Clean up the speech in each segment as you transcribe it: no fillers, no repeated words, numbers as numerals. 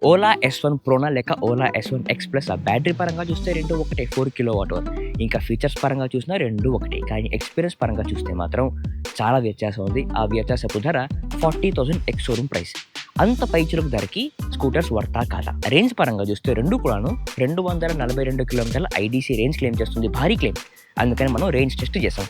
Ola S1 ప్రోనా లేక Ola S1 X plus battery పరంగా చూస్తే రెండు ఒకటే 4 కిలోవాట్ అవర్. ఇంకా ఫీచర్స్ పరంగా చూసినా రెండు ఒకటే. కానీ ఎక్స్‌పీరియన్స్ పరంగా చూస్తే మాత్రం చాలా వ్యత్యాసం ఉంది. ఆ వ్యత్యాసపు ధర 40,000 ఎక్స్ షోరూమ్ ప్రైస్. అంత పైచిలుకు ధరకి స్కూటర్స్ వర్తా కాదా? రేంజ్ పరంగా చూస్తే రెండు కూడాను 242 కిలోమీటర్ల ఐడీసీ రేంజ్ క్లెయిమ్ చేస్తుంది. భారీ క్లెయిమ్. అందుకని మనం రేంజ్ టెస్ట్ చేసాం.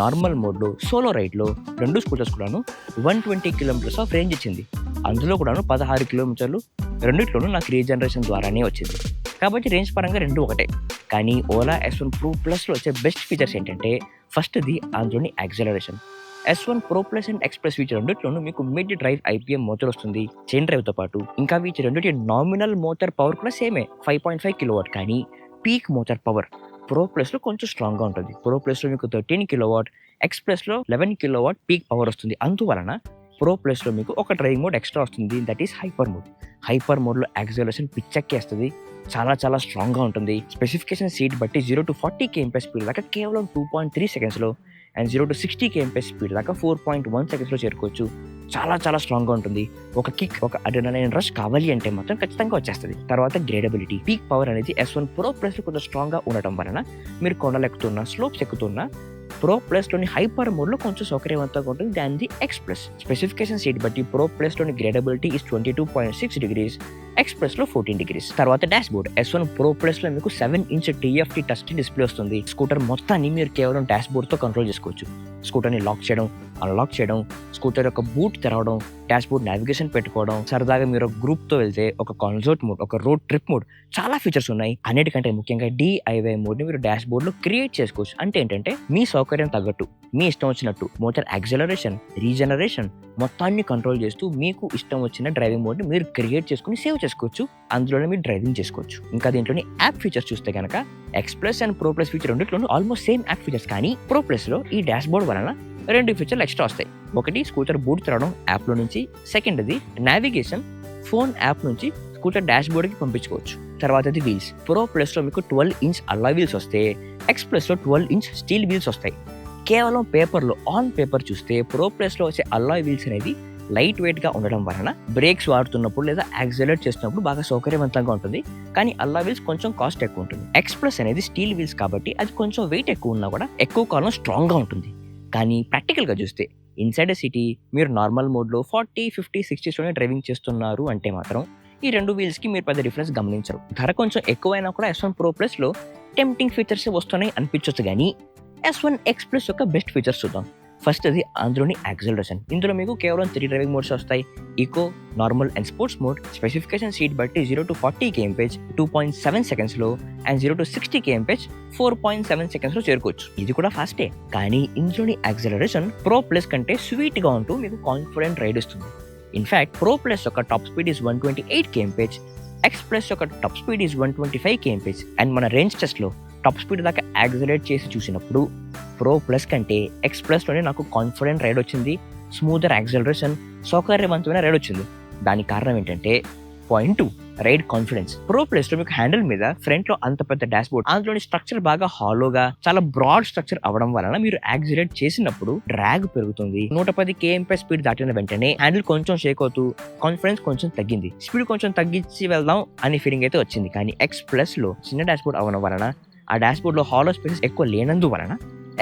నార్మల్ మోడ్‌లో, సోలో రైడ్‌లో రెండు స్కూటర్స్ కూడాను 120 కిలోమీటర్స్ ఆఫ్ రేంజ్ ఇచ్చింది. అందులో కూడాను 16 కిలోమీటర్లు రెండిట్లోనూ నాకు రీజనరేషన్ ద్వారానే వచ్చింది. కాబట్టి రేంజ్ పరంగా రెండు ఒకటే. కానీ ఓలా S1 Pro Plusలో వచ్చే బెస్ట్ ఫీచర్స్ ఏంటంటే ఫస్ట్‌ది అందులోని acceleration. S1 Pro Plus and X Plus వీటి రెండిట్లోనూ మీకు మిడ్ డ్రైవ్ ఐపీఎం మోటార్ వస్తుంది చైన్ డ్రైవ్‌తో పాటు. ఇంకా వీటి రెండిటి నామినల్ మోటార్ పవర్ కూడా సేమే 5.5 కిలోవాట్. కానీ పీక్ మోటార్ పవర్ ప్రో ప్లస్‌లో కొంచెం స్ట్రాంగ్‌గా ఉంటుంది. ప్రో ప్లస్‌లో మీకు 13 కిలోవాట్, ఎక్స్ ప్లస్‌లో 11 కిలోవాట్ పీక్ పవర్ వస్తుంది. అందువలన ప్రో ప్లస్‌లో మీకు ఒక డ్రైవింగ్ మోడ్ ఎక్స్ట్రా వస్తుంది. That is hyper mode. Hyper మోడ్‌లో యాక్సెలరేషన్ పిచ్చెక్కేస్తది. చాలా స్ట్రాంగ్‌గా ఉంటుంది. స్పెసిఫికేషన్ సీట్ బట్టి 0-40 kmph స్పీడ్ దాకా కేవలం 2.3 సెకండ్స్‌లో అండ్ 0-60 kmph స్పీడ్ దాకా 4.1 సెకండ్స్‌లో చేరుకోవచ్చు. చాలా స్ట్రాంగ్‌గా ఉంటుంది. ఒక కిక్, ఒక అడ్రినలైన్ రష్ కావాలి అంటే మాత్రం ఖచ్చితంగా వచ్చేస్తది. తర్వాత గ్రేడబిలిటీ. పీక్ పవర్ అనేది S1 Pro Plusలో కొంచెం స్ట్రాంగ్‌గా ఉండటం వలన మీరు కొండలు ఎక్కుతున్నా, స్లోప్స్ ఎక్కుతున్నా ప్రో ప్లస్‌లోని హైపర్ మోడ్‌లో కొంచెం సౌకర్యవంతంగా ఉంటుంది than the X plus. Specification seat బట్టి ప్రో ప్లస్‌లోని గ్రేడబిలిటీ ఈస్ 22.6 డిగ్రీస్, ఎక్స్ ప్లస్‌లో 14 డిగ్రీస్. తర్వాత డాష్ బోర్డ్. S1 Pro Plusలో మీకు 7 ఇంచ్ TFT టచ్ డిస్ప్లే వస్తుంది. స్కూటర్ మొత్తాన్ని మీరు కేవలం డాష్ బోర్డ్‌తో కంట్రోల్ చేసుకోవచ్చు. స్కూటర్‌ని లాక్ చేయడం, అన్లాక్ చేయడం, స్కూటర్ యొక్క బూట్ తెరవడం, డాష్ బోర్డ్ నావిగేషన్ పెట్టుకోవడం, సరదాగా మీరు ఒక గ్రూప్‌తో వెళ్తే ఒక కాన్సర్ట్ మోడ్, ఒక రోడ్ ట్రిప్ మోడ్ చాలా ఫీచర్స్ ఉన్నాయి. అన్నిటికంటే ముఖ్యంగా DIY మోడ్‌ని మీరు డాష్ బోర్డ్‌లో క్రియేట్ చేసుకోవచ్చు. అంటే ఏంటంటే మీ సౌకర్యం తగ్గట్టు, మీ ఇష్టం వచ్చినట్టు మోటార్ యాక్సెలరేషన్, రీజనరేషన్ మొత్తాన్ని కంట్రోల్ చేస్తూ మీకు ఇష్టం వచ్చిన డ్రైవింగ్ మోడ్‌ని మీరు క్రియేట్ చేసుకొని సేవ్ చేసుకోవచ్చు. అందులోనే మీరు డ్రైవింగ్ చేసుకోవచ్చు. ఇంకా దీంట్లోని యాప్ ఫీచర్స్ చూస్తే గనక X plus and pro plus feature రెండిట్లోనూ ఆల్మోస్ట్ సేమ్ యాప్ ఫీచర్స్. కానీ ప్రో ప్లస్‌లో ఈ డాష్ బోర్డ్ వలన రెండు ఫీచర్లు ఎక్స్ట్రా వస్తాయి. ఒకటి స్కూటర్ బూట్ తెరవడం యాప్‌లో నుంచి, సెకండ్‌ది నావిగేషన్ ఫోన్ యాప్ నుంచి స్కూటర్ డాష్ బోర్డ్‌కి పంపించుకోవచ్చు. తర్వాతది వీల్స్. ప్రో ప్లస్‌లో మీకు 12 ఇంచ్ అల్లాయ్ వీల్స్ వస్తే, ఎక్స్ ప్లస్‌లో 12 ఇంచ్ స్టీల్ వీల్స్ వస్తాయి. కేవలం పేపర్‌లో ఆన్ పేపర్ చూస్తే ప్రో ప్లస్‌లో వచ్చే అల్లాయ్ వీల్స్ అనేది లైట్ వెయిట్‌గా ఉండడం వలన బ్రేక్స్ వాడుతున్నప్పుడు లేదా యాక్సిలరేట్ చేస్తున్నప్పుడు బాగా సౌకర్యవంతంగా ఉంటుంది. కానీ అల్లాయ్ వీల్స్ కొంచెం కాస్ట్ ఎక్కువ ఉంటుంది. ఎక్స్ ప్లస్ అనేది స్టీల్ వీల్స్ కాబట్టి అది కొంచెం వెయిట్ ఎక్కువ ఉన్నా కూడా ఎక్కువ కాలం స్ట్రాంగ్‌గా ఉంటుంది. కానీ ప్రాక్టికల్‌గా చూస్తే ఇన్సైడ్ ఎ సిటీ మీరు నార్మల్ మోడ్‌లో 40, 50, 60స్‌లోనే డ్రైవింగ్ చేస్తున్నారు అంటే మాత్రం ఈ రెండు వీల్స్‌కి మీరు పెద్ద డిఫరెన్స్ గమనించరు. ధర కొంచెం ఎక్కువైనా కూడా S1 Pro Plusలో టెంప్టింగ్ ఫీచర్స్ వస్తున్నాయి అనిపించొచ్చు గానీ S1 X Plus యొక్క బెస్ట్ ఫీచర్స్ చూద్దాం. ఫస్ట్ అది అందులోని యాక్సెలరేషన్. ఇందులో మీకు కేవలం 3 డ్రైవింగ్ మోడ్స్ వస్తాయి. Eco, normal and sports mode. Specification seat బట్టి 0-40 kmph 2.7 సెకండ్స్‌లో అండ్ 0-60 kmph 4.7 సెకండ్స్‌లో చేరుకోవచ్చు. ఇది కూడా ఫాస్టే. కానీ ఇందులోని యాక్సెలరేషన్ ప్రో ప్లస్ కంటే స్వీట్‌గా ఉంటూ మీకు కాన్ఫిడెంట్ రైడ్ ఇస్తుంది. ఇన్ఫాక్ట్ ప్రో ప్లస్ యొక్క top speed is 128 kmph, X plus యొక్క top speed is 125 kmph. And మన రేంజ్ టెస్ట్‌లో టాప్ స్పీడ్ దాకా యాక్సెలరేట్ చేసి చూసినప్పుడు ప్రో ప్లస్ కంటే ఎక్స్ ప్లస్‌లోనే నాకు కాన్ఫిడెంట్ రైడ్ వచ్చింది. స్మూతర్ యాక్సెలరేషన్, సౌకర్యవంతమైన రైడ్ వచ్చింది. దానికి కారణం ఏంటంటే పాయింట్ 2 రైడ్ కాన్ఫిడెన్స్. ప్రో ప్లస్‌లో మీకు హ్యాండిల్ మీద ఫ్రంట్‌లో అంత పెద్ద డాష్ బోర్డ్, అందులోని స్ట్రక్చర్ బాగా హాలోగా చాలా బ్రాడ్ స్ట్రక్చర్ అవ్వడం వలన మీరు యాక్సిలరేట్ చేసినప్పుడు డ్రాగ్ పెరుగుతుంది. 110 kmph స్పీడ్ దాటిన వెంటనే హ్యాండిల్ కొంచెం షేక్ అవుతూ కాన్ఫిడెన్స్ కొంచెం తగ్గింది. స్పీడ్ కొంచెం తగ్గించి వెళ్దాం అనే ఫీలింగ్ అయితే వచ్చింది. కానీ ఎక్స్ ప్లస్‌లో చిన్న డాష్ బోర్డ్ అవ్వడం వలన ఆ డాష్ బోర్డ్‌లో హాలో స్పేసెస్ ఎక్కువ లేనందువలన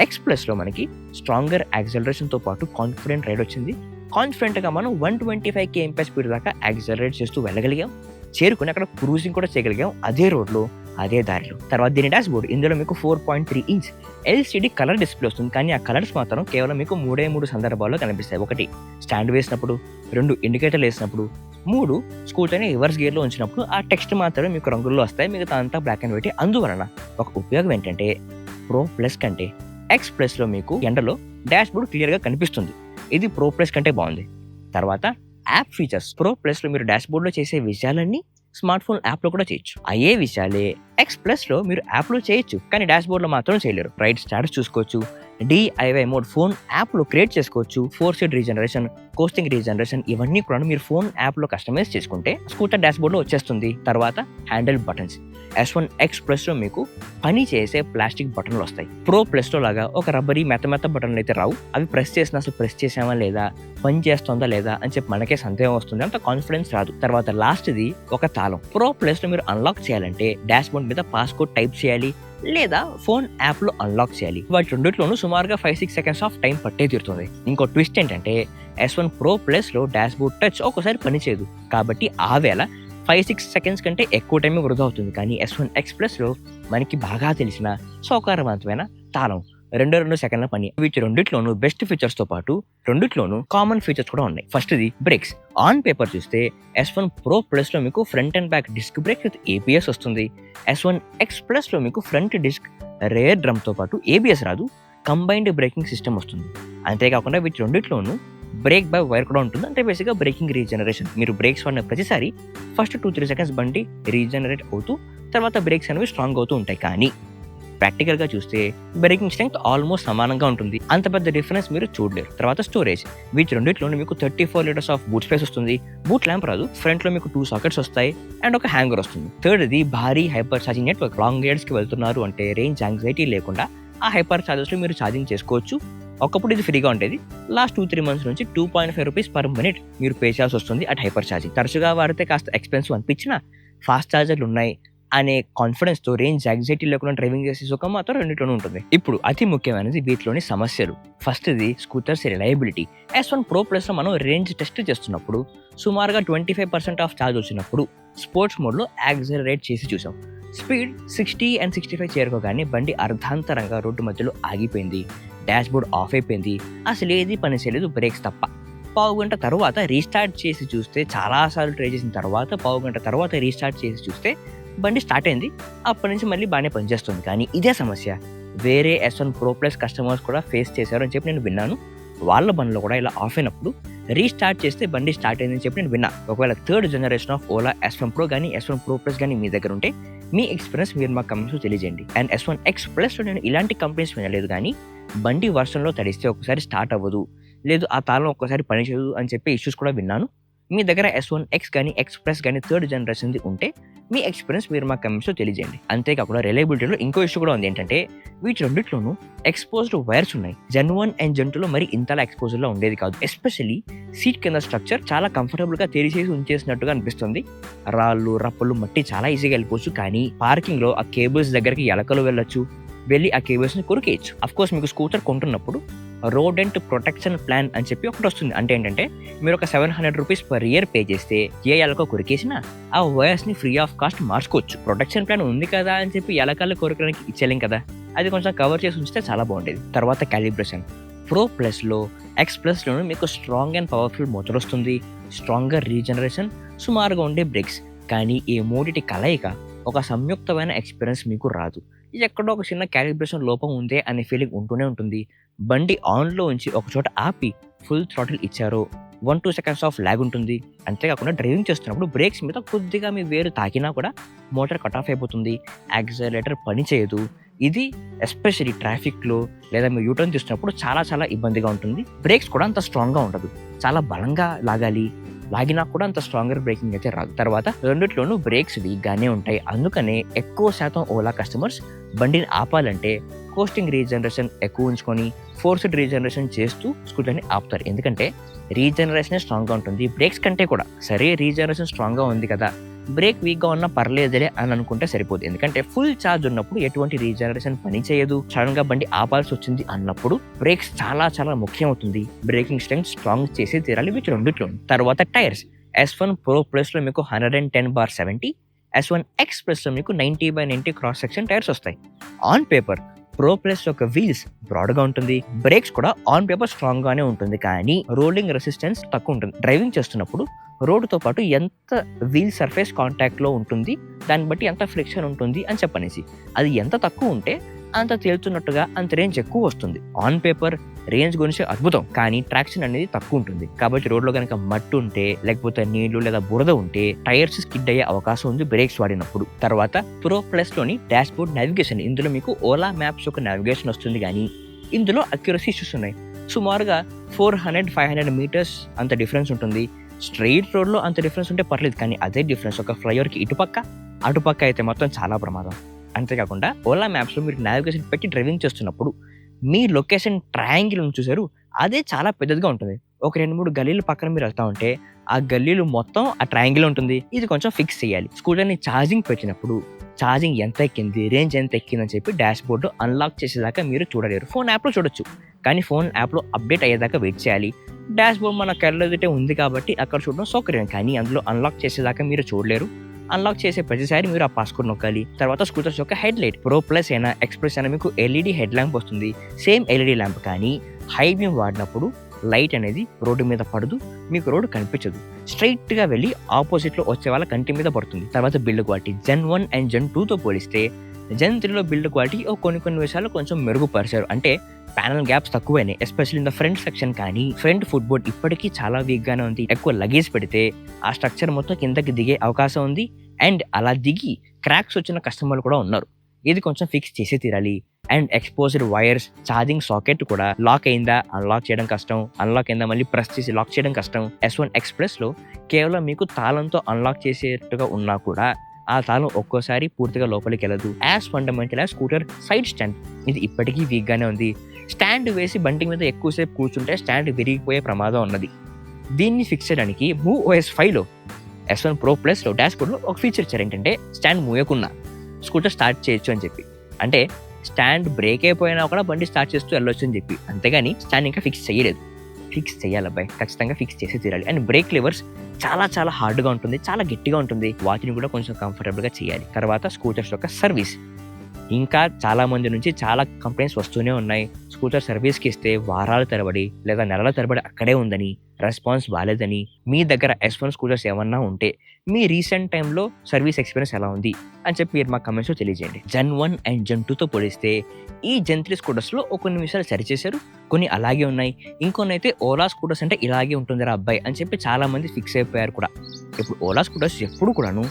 ఎక్స్ ప్లస్‌లో మనకి స్ట్రాంగర్ యాక్సెలరేషన్‌తో పాటు కాన్ఫిడెంట్ రైడ్ వచ్చింది. కాన్ఫిడెంట్‌గా మనం 125 kmph స్పీడ్ దాకా యాక్సెలరేట్ చేస్తూ వెళ్ళగలిగాం. చేరుకుని అక్కడ క్రూజింగ్ కూడా చేయగలిగాం అదే రోడ్లో, అదే దారిలో. తర్వాత దీని డాష్ బోర్డ్. ఇందులో మీకు 4.3 ఇంచ్ LCD కలర్ డిస్ప్లే వస్తుంది. కానీ ఆ కలర్స్ మాత్రం కేవలం మీకు 3 సందర్భాల్లో కనిపిస్తాయి. 1 స్టాండ్ వేసినప్పుడు, 2 ఇండికేటర్లు వేసినప్పుడు, 3 స్కూటర్ని రివర్స్ గేర్లో ఉంచినప్పుడు ఆ టెక్స్ట్ మాత్రమే మీకు రంగుల్లో వస్తాయి. మిగతా అంతా బ్లాక్ అండ్ వైట్. అందువలన ఒక ఉపయోగం ఏంటంటే ప్రో ప్లస్ కంటే ఎక్స్ ప్లస్‌లో మీకు ఎండలో డాష్ బోర్డ్ క్లియర్‌గా కనిపిస్తుంది. ఇది ప్రో ప్లస్ కంటే బాగుంది. తర్వాత యాప్ ఫీచర్స్. ప్రో ప్లస్‌లో మీరు డాష్ బోర్డ్‌లో చేసే విషయాలన్నీ స్మార్ట్ ఫోన్ యాప్‌లో కూడా చేయొచ్చు. అయ్యే విషయాలే ఎక్స్ ప్లస్‌లో మీరు యాప్‌లో చేయొచ్చు. కానీ డాష్ బోర్డ్‌లో మాత్రం చేయలేరు. రైడ్ స్టాటస్ చూసుకోవచ్చు. DIY మోడ్ ఫోన్ యాప్‌లో క్రియేట్ చేసుకోవచ్చు. 4 సీట్ రీజనరేషన్, కోస్టింగ్ రీజనరేషన్ ఇవన్నీ కూడా మీరు ఫోన్ యాప్‌లో కస్టమైజ్ చేసుకుంటే స్కూటర్ డాష్ బోర్డ్‌లో వచ్చేస్తుంది. తర్వాత హ్యాండిల్ బటన్స్. S1 X Plusలో మీకు పని చేసే ప్లాస్టిక్ బటన్లు వస్తాయి. ప్రో ప్లస్లో లాగా ఒక రబ్బరీ మెత్త బటన్లు అయితే రావు. అవి ప్రెస్ చేసినా అసలు ప్రెస్ చేసామా లేదా, పని చేస్తుందా లేదా అని చెప్పి మనకే సందేహం వస్తుంది, అంత కాన్ఫిడెన్స్ రాదు. తర్వాత లాస్ట్ది ఒక తాళం. ప్రో ప్లస్లో మీరు అన్లాక్ చేయాలంటే డాష్ బోర్డ్ మీద పాస్కోడ్ టైప్ చేయాలి లేదా ఫోన్ యాప్లో అన్లాక్ చేయాలి. వాటి రెండిట్లోనూ సుమారుగా 5-6 సెకండ్స్ ఆఫ్ టైం పట్టే తీరుతుంది. ఇంకో ట్విస్ట్ ఏంటంటే S1 Pro Plusలో డాష్ బోర్డ్ టచ్ ఒక్కోసారి పనిచేయదు. కాబట్టి ఆ వేళ 5-6 సెకండ్స్ కంటే ఎక్కువ టైం వృధా అవుతుంది. కానీ S1 X Plusలో మనకి బాగా తెలిసిన సౌకర్యవంతమైన తాళం 2 సెకండ్ల పని. వీటి రెండిట్లోనూ బెస్ట్ ఫీచర్స్తో పాటు రెండిట్లోనూ కామన్ ఫీచర్స్ కూడా ఉన్నాయి. ఫస్ట్ది బ్రేక్స్. ఆన్ పేపర్ చూస్తే S1 Pro Plusలో మీకు front and back disc brake with ABS వస్తుంది. S1 X Plusలో మీకు ఫ్రంట్ డిస్క్ రేర్ డ్రమ్తో పాటు ABS రాదు, కంబైన్డ్ బ్రేకింగ్ సిస్టమ్ వస్తుంది. అంతేకాకుండా వీటి రెండిట్లోనూ బ్రేక్ బై వైర్ కూడా ఉంటుంది. అంటే బేసిక్గా బ్రేకింగ్ రీజనరేషన్. మీరు బ్రేక్స్ వాడిన ప్రతిసారి ఫస్ట్ 2-3 సెకండ్స్ బండి రీజనరేట్ అవుతూ తర్వాత బ్రేక్స్ అనేవి స్ట్రాంగ్ అవుతూ ఉంటాయి. కానీ ప్రాక్టికల్గా చూస్తే బ్రేకింగ్ స్ట్రెంగ్త్ ఆల్మోస్ట్ సమానంగా ఉంటుంది. అంత పెద్ద డిఫరెన్స్ మీరు చూడలేరు. తర్వాత స్టోరేజ్. వీటి రెండిట్లోనూ మీకు 34 లీటర్స్ ఆఫ్ బూట్ స్పేస్ వస్తుంది. బూట్ ల్యాంప్ రాదు. ఫ్రంట్లో మీకు 2 సాకెట్స్ వస్తాయి అండ్ ఒక హ్యాంగర్ వస్తుంది. థర్డ్ది భారీ హైపర్ ఛార్జింగ్ నెట్వర్క్. లాంగ్ రైడ్స్కి వెళ్తున్నారు అంటే రేంజ్ యాంగ్జైటీ లేకుండా ఆ హైపర్ ఛార్జెస్లో మీరు ఛార్జింగ్ చేసుకోవచ్చు. ఒకప్పుడు ఇది ఫ్రీగా ఉండేది. లాస్ట్ 2-3 మంత్స్ నుంచి 2.5 రూపీస్ పర్ మినిట్ మీరు పే చేయాల్సి వస్తుంది అట్ హైపర్ ఛార్జింగ్. తరచుగా వాడితే కాస్త ఎక్స్పెన్సివ్ అనిపించినా ఫాస్ట్ ఛార్జర్లు ఉన్నాయి అనే కాన్ఫిడెన్స్తో రేంజ్ యాంగ్జైటీ లేకుండా డ్రైవింగ్ చేసే సుఖం మాత్రం రెండింటిలోనూ ఉంటుంది. ఇప్పుడు అతి ముఖ్యమైనది వీటిలోని సమస్యలు. ఫస్ట్ది స్కూటర్స్ రిలయబిలిటీ. S1 Pro Plusలో మనం రేంజ్ టెస్ట్ చేస్తున్నప్పుడు సుమారుగా 25% ఆఫ్ ఛార్జ్ వచ్చినప్పుడు స్పోర్ట్స్ మోడ్లో యాక్సిలరేట్ చేసి చూసాం. స్పీడ్ 60 and 65 చేరుకోగానే బండి అర్ధాంతరంగా రోడ్డు మధ్యలో ఆగిపోయింది. డాష్ బోర్డ్ ఆఫ్ అయిపోయింది. అసలు ఏది పని చేయలేదు, బ్రేక్స్ తప్ప. పావు గంట తర్వాత రీస్టార్ట్ చేసి చూస్తే, చాలాసార్లు ట్రై చేసిన తర్వాత పావు గంట తర్వాత రీస్టార్ట్ చేసి చూస్తే బండి స్టార్ట్ అయింది. అప్పటి నుంచి మళ్ళీ బాగానే పనిచేస్తుంది. కానీ ఇదే సమస్య వేరే S1 Pro Plus కస్టమర్స్ కూడా ఫేస్ చేశారు అని చెప్పి నేను విన్నాను. వాళ్ళ బండ్లో కూడా ఇలా ఆఫ్ అయినప్పుడు రీస్టార్ట్ చేస్తే బండి స్టార్ట్ అయిందని చెప్పి నేను విన్నా. ఒకవేళ third generation of Ola S1 Pro కానీ S1 Pro Plus కానీ మీ దగ్గర ఉంటే మీ ఎక్స్పీరియన్స్ మీరు మా కమెంట్స్లో తెలియజేయండి. అండ్ S1 X Plusలో నేను ఇలాంటి కంప్లైంట్స్ వినలేదు. కానీ బండి వర్షంలో తడిస్తే ఒకసారి స్టార్ట్ అవ్వదు, లేదు ఆ తాళం ఒక్కసారి పనిచేయదు అని చెప్పి ఇష్యూస్ కూడా విన్నాను. మీ దగ్గర S1 X కానీ X Plus కానీ థర్డ్ జనరేషన్ది ఉంటే మీ ఎక్స్పీరియన్స్ మీరు మా కమెంట్స్లో తెలియజేయండి. అంతేకాకుండా రిలయబిలిటీలో ఇంకో ఇష్యూ కూడా ఉంది. ఏంటంటే వీటి రెండిట్లోనూ ఎక్స్పోజ్డ్ వైర్స్ ఉన్నాయి. Gen 1 అండ్ Gen 2లో మరి ఇంతలా ఎక్స్పోజర్లో ఉండేది కాదు. ఎస్పెషల్లీ సీట్ కింద స్ట్రక్చర్ చాలా కంఫర్టబుల్గా తెరిచేసి ఉంచేసినట్టుగా అనిపిస్తుంది. రాళ్ళు రప్పలు మట్టి చాలా ఈజీగా వెళ్ళిపోవచ్చు. కానీ పార్కింగ్లో ఆ కేబుల్స్ దగ్గరికి ఎలకలు వెళ్ళొచ్చు, వెళ్ళి ఆ కేబుల్స్ని కొరికేయచ్చు. అఫ్కోర్స్ మీకు స్కూటర్ కొంటున్నప్పుడు రోడెంట్ ప్రొటెక్షన్ ప్లాన్ అని చెప్పి ఒకటి వస్తుంది. అంటే ఏంటంటే మీరు ఒక 700 రూపీస్ పర్ ఇయర్ పే చేస్తే ఏ ఎలకో కొరికేసినా ఆ వైర్స్ని ఫ్రీ ఆఫ్ కాస్ట్ మార్చుకోవచ్చు. ప్రొటెక్షన్ ప్లాన్ ఉంది కదా అని చెప్పి ఎలకలు కొరకడానికి ఇచ్చేలేం కదా, అది కొంచెం కవర్ చేసి ఉంచితే చాలా బాగుండేది. తర్వాత క్యాలిబ్రేషన్. Pro Plusలో X Plusలోనూ మీకు స్ట్రాంగ్ అండ్ పవర్ఫుల్ మోటార్ వస్తుంది, స్ట్రాంగర్ రీజనరేషన్, సుమారుగా ఉండే బ్రేక్స్. కానీ ఈ మూడిటి కలయిక ఒక సంయుక్తమైన ఎక్స్పీరియన్స్ మీకు రాదు. ఎక్కడో ఒక చిన్న క్యాలిబ్రేషన్ లోపం ఉందే అనే ఫీలింగ్ ఉంటూనే ఉంటుంది. బండి ఆన్లో ఉంచి ఒక చోట ఆపి ఫుల్ థ్రాటిల్ ఇచ్చారో 1-2 సెకండ్స్ ఆఫ్ ల్యాగ్ ఉంటుంది. అంతేకాకుండా డ్రైవింగ్ చేస్తున్నప్పుడు బ్రేక్స్ మీద కొద్దిగా మీ వేరు తాకినా కూడా మోటార్ కట్ ఆఫ్ అయిపోతుంది, యాక్సిలరేటర్ పనిచేయదు. ఇది ఎస్పెషల్లీ ట్రాఫిక్లో లేదా మీరు యూటర్న్ చేస్తున్నప్పుడు చాలా చాలా ఇబ్బందిగా ఉంటుంది. బ్రేక్స్ కూడా అంత స్ట్రాంగ్గా ఉండదు, చాలా బలంగా లాగాలి, లాగినా కూడా అంత స్ట్రాంగర్ బ్రేకింగ్ అయితే రాదు. తర్వాత రెండిట్లోనూ బ్రేక్స్ వీక్గానే ఉంటాయి. అందుకనే ఎక్కువ శాతం ఓలా కస్టమర్స్ బండిని ఆపాలంటే కోస్టింగ్ రీజనరేషన్ ఎక్కువ ఉంచుకొని ఫోర్స్డ్ రీజనరేషన్ చేస్తూ స్కూటర్ని ఆపుతారు. ఎందుకంటే రీజనరేషన్ స్ట్రాంగ్గా ఉంటుంది బ్రేక్స్ కంటే కూడా. సరే రీజనరేషన్ స్ట్రాంగ్గా ఉంది కదా, బ్రేక్ వీక్గా ఉన్నా పర్లేదులే అని అనుకుంటే సరిపోదు. ఎందుకంటే ఫుల్ ఛార్జ్ ఉన్నప్పుడు ఎటువంటి రీజనరేషన్ పని చేయదు, సడన్గా బండి ఆపాల్సి వచ్చింది అన్నప్పుడు బ్రేక్స్ చాలా చాలా ముఖ్యం అవుతుంది. బ్రేకింగ్ స్ట్రెంగ్త్ స్ట్రాంగ్ చేసి తీరాలి వీటి రెండిట్లో. తర్వాత టైర్స్. S1 Pro Plusలో మీకు 110/70, S1 X Plusలో మీకు 90/90 క్రాస్ సెక్షన్ టైర్స్ వస్తాయి. ఆన్ పేపర్ Pro Plus యొక్క వీల్స్ బ్రాడ్గా ఉంటుంది, బ్రేక్స్ కూడా ఆన్ పేపర్ స్ట్రాంగ్గానే ఉంటుంది. కానీ రోలింగ్ రెసిస్టెన్స్ తక్కువ ఉంటుంది. డ్రైవింగ్ చేస్తున్నప్పుడు రోడ్డుతో పాటు ఎంత వీల్ సర్ఫేస్ కాంటాక్ట్లో ఉంటుంది, దాన్ని బట్టి ఎంత ఫ్రిక్షన్ ఉంటుంది అని చెప్పనేసి. అది ఎంత తక్కువ ఉంటే అంత తేలుతున్నట్టుగా అంత రేంజ్ ఎక్కువ వస్తుంది. ఆన్ పేపర్ రేంజ్ గురించి అద్భుతం, కానీ ట్రాక్షన్ అనేది తక్కువ ఉంటుంది. కాబట్టి రోడ్లో కనుక మట్టి ఉంటే, లేకపోతే నీళ్లు లేదా బురద ఉంటే టైర్స్ స్కిడ్ అయ్యే అవకాశం ఉంది బ్రేక్స్ వాడినప్పుడు. తర్వాత Pro Plusలోని డాష్ బోర్డ్ నావిగేషన్. ఇందులో మీకు ఓలా మ్యాప్స్ యొక్క నావిగేషన్ వస్తుంది, కానీ ఇందులో అక్యురసీ ఇష్యూస్ ఉన్నాయి. సుమారుగా 400-500 మీటర్స్ అంత డిఫరెన్స్ ఉంటుంది. స్ట్రెయిట్ రోడ్‌లో అంత డిఫరెన్స్ ఉంటే పర్లేదు. కానీ అదే డిఫరెన్స్ ఒక ఫ్లైఓవర్‌కి ఇటుపక్క, అటుపక్క అయితే మాత్రం చాలా ప్రమాదం. అంతేకాకుండా ఓలా మ్యాప్స్‌లో మీరు నావిగేషన్ పెట్టి డ్రైవింగ్ చేస్తున్నప్పుడు మీ లొకేషన్ ట్రయాంగిల్ ఉంది చూసారు? అదే చాలా పెద్దదిగా ఉంటుంది. ఒక 2, 3 గల్లీల పక్కన మీరు వెళ్తా ఉంటే ఆ గల్లీలు మొత్తం ఆ ట్రయాంగిల్ ఉంటుంది. ఇది కొంచెం ఫిక్స్ చేయాలి. స్కూటర్‌ని ఛార్జింగ్ పెట్టినప్పుడు ఛార్జింగ్ ఎంత ఎక్కింది, రేంజ్ ఎంత ఎక్కిందని చెప్పి డాష్‌బోర్డ్‌లో అన్‌లాక్ చేసేదాకా మీరు చూడలేరు. ఫోన్ యాప్‌లో చూడొచ్చు. కానీ ఫోన్ యాప్‌లో అప్డేట్ అయ్యేదాకా వెయిట్ చేయాలి. డాష్‌బోర్డ్ మన కళ్ళెదుటే ఉంది కాబట్టి అక్కడ చూడడం సౌకర్యం. కానీ అందులో అన్‌లాక్ చేసేదాకా మీరు చూడలేరు. అన్‌లాక్ చేసే ప్రతిసారి మీరు ఆ పాస్‌కోడ్ నొక్కాలి. తర్వాత స్కూటర్స్ యొక్క హెడ్‌లైట్ ప్రో ప్లస్ అయినా, ఎక్స్‌ప్రెస్ అయినా మీకు ఎల్ఈడీ హెడ్ ల్యాంప్ వస్తుంది. సేమ్ ఎల్ఈడీ ల్యాంప్ కానీ హై బీమ్ వాడినప్పుడు లైట్ అనేది రోడ్డు మీద పడదు. మీకు రోడ్డు కనిపించదు. స్ట్రెయిట్‌గా వెళ్లి ఆపోజిట్‌లో వచ్చే వాళ్ళ కంటి మీద పడుతుంది. తర్వాత బిల్డ్ క్వాలిటీ జెన్ 1 అండ్ జెన్ 2తో పోలిస్తే జెన్ 3లో బిల్డ్ క్వాలిటీ కొన్ని విషయాలు కొంచెం మెరుగుపరిచారు. అంటే ప్యానెల్ గ్యాప్స్ తక్కువైనాయి. Especially in the front section కానీ ఫ్రంట్ ఫుట్ బోర్డ్ ఇప్పటికీ చాలా వీక్‌గానే ఉంది. ఎక్కువ లగేజ్ పెడితే ఆ స్ట్రక్చర్ మొత్తం కిందకి దిగే అవకాశం ఉంది. అండ్ అలా దిగి క్రాక్స్ వచ్చిన కస్టమర్లు కూడా ఉన్నారు. ఇది కొంచెం ఫిక్స్ చేసి తీరాలి. And exposed wires, charging socket కూడా లాక్ అయిందా అన్‌లాక్ చేయడం కష్టం. అన్‌లాక్ అయిందా మళ్ళీ ప్రెస్ చేసి లాక్ చేయడం కష్టం. S1 X Plusలో కేవలం మీకు తాళంతో అన్‌లాక్ చేసేట్టుగా ఉన్నా కూడా ఆ తాళం ఒక్కోసారి పూర్తిగా లోపలికెళ్ళదు. As fundamental as scooter side stand ఇది ఇప్పటికీ వీక్‌గానే ఉంది. స్టాండ్ వేసి బండి మీద ఎక్కువసేపు కూర్చుంటే స్టాండ్ విరిగిపోయే ప్రమాదం ఉన్నది. దీన్ని ఫిక్స్ చేయడానికి మూవ్ OS 5లో S1 Pro Plusలో డాష్‌బోర్డ్‌లో ఒక ఫీచర్ ఇచ్చారు. ఏంటంటే స్టాండ్ మూయకున్నా స్కూటర్ స్టార్ట్ చేయొచ్చు అని చెప్పి. అంటే స్టాండ్ బ్రేక్ అయిపోయినా కూడా బండి స్టార్ట్ చేస్తూ వెళ్ళొచ్చు అని చెప్పి. అంతేగాని స్టాండ్ ఇంకా ఫిక్స్ చేయలేదు. ఫిక్స్ చేయాలి అబ్బాయి. ఖచ్చితంగా ఫిక్స్ చేసి తీరాలి. అండ్ బ్రేక్ లివర్స్ చాలా హార్డ్‌గా ఉంటుంది. చాలా గట్టిగా ఉంటుంది. వాటిని కూడా కొంచెం కంఫర్టబుల్‌గా చేయాలి. తర్వాత స్కూటర్స్ యొక్క సర్వీస్ ఇంకా చాలా మంది నుంచి చాలా కంప్లైంట్స్ వస్తూనే ఉన్నాయి. స్కూటర్ సర్వీస్‌కి ఇస్తే వారాల తరబడి లేదా నెలల తరబడి అక్కడే ఉందని, రెస్పాన్స్ బాలేదని, మీ దగ్గర S1 స్కూటర్స్ ఏమన్నా ఉంటే మీ రీసెంట్ టైమ్‌లో సర్వీస్ ఎక్స్‌పీరియన్స్ ఎలా ఉంది అని చెప్పి మీరు మా కామెంట్స్‌లో తెలియజేయండి. జెన్ 1 అండ్ జెన్ 2తో పోలిస్తే ఈ జెన్ 3 స్కూటర్స్‌లో కొన్ని విషయాలు సరిచేశారు. కొన్ని అలాగే ఉన్నాయి. ఇంకొన్నైతే ఓలా స్కూటర్స్ అంటే ఇలాగే ఉంటుందిరా అబ్బాయి అని చెప్పి చాలా మంది ఫిక్స్ అయిపోయారు కూడా. ఇప్పుడు ఓలా స్కూటర్స్ ఎప్పుడు కూడాను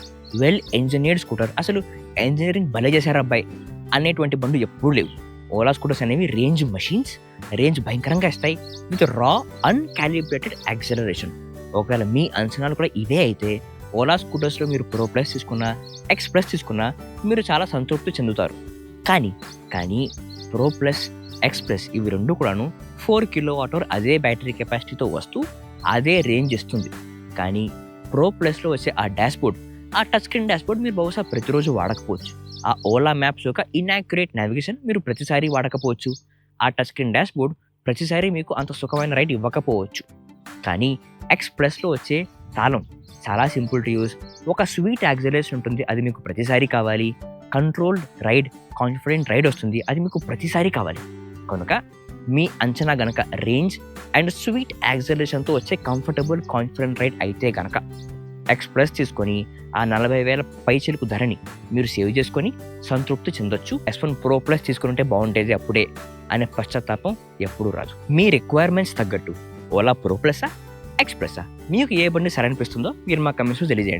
వెల్ ఇంజినీర్డ్ స్కూటర్, అసలు ఇంజినీరింగ్ భలే చేశారు అబ్బాయి అనేటువంటి బండ్లు ఎప్పుడూ లేవు. ఓలా స్కూటర్స్ అనేవి రేంజ్ మషీన్స్. రేంజ్ భయంకరంగా ఇస్తాయి విత్ రా అన్‌కాలిబ్రేటెడ్ యాక్సిలరేషన్. ఒకవేళ మీ అంచనాలు కూడా ఇవే అయితే ఓలా స్కూటర్స్‌లో మీరు ప్రో ప్లస్ తీసుకున్నా, ఎక్స్ ప్లస్ తీసుకున్నా మీరు చాలా సంతృప్తి చెందుతారు. కానీ ప్రో ప్లస్, ఎక్స్ ప్లస్ ఇవి రెండు కూడాను 4 కిలోవాట్ అదే బ్యాటరీ కెపాసిటీతో వస్తూ అదే రేంజ్ ఇస్తుంది. కానీ ప్రో ప్లస్‌లో వచ్చే ఆ డాష్‌బోర్డ్, ఆ టచ్ స్క్రీన్ డాష్‌బోర్డ్ మీరు బహుశా ప్రతిరోజు వాడకపోవచ్చు. ఆ ఓలా మ్యాప్స్ యొక్క ఇనాక్యురేట్ నావిగేషన్ మీరు ప్రతిసారి వాడకపోవచ్చు. ఆ టచ్ స్క్రీన్ డాష్‌బోర్డ్ ప్రతిసారి మీకు అంత సుఖమైన రైడ్ ఇవ్వకపోవచ్చు. కానీ ఎక్స్ ప్లస్‌లో వచ్చే తాళం చాలా సింపుల్ టు యూజ్. ఒక స్వీట్ యాక్సిలరేషన్ ఉంటుంది. అది మీకు ప్రతిసారి కావాలి. కంట్రోల్డ్ రైడ్, కాన్ఫిడెంట్ రైడ్ వస్తుంది. అది మీకు ప్రతిసారి కావాలి. కనుక మీ అంచనా గనక రేంజ్ అండ్ స్వీట్ యాక్సిలరేషన్‌తో వచ్చే కంఫర్టబుల్ కాన్ఫిడెంట్ రైడ్ అయితే గనక ఎక్స్ ప్లస్ తీసుకొని ఆ 40,000 పైచిలుకు ధరని మీరు సేవ్ చేసుకొని సంతృప్తి చెందొచ్చు. S1 Pro Plus తీసుకుంటే బాగుండేది అప్పుడే అనే పశ్చాత్తాపం ఎప్పుడూ రాదు. మీ రిక్వైర్మెంట్స్ తగ్గట్టు ఓలా ప్రో ప్లసా, ఎక్స్ ప్లసా మీకు ఏ బండి సరనిపిస్తుందో మీరు మా కామెంట్స్‌లో తెలియజేయండి.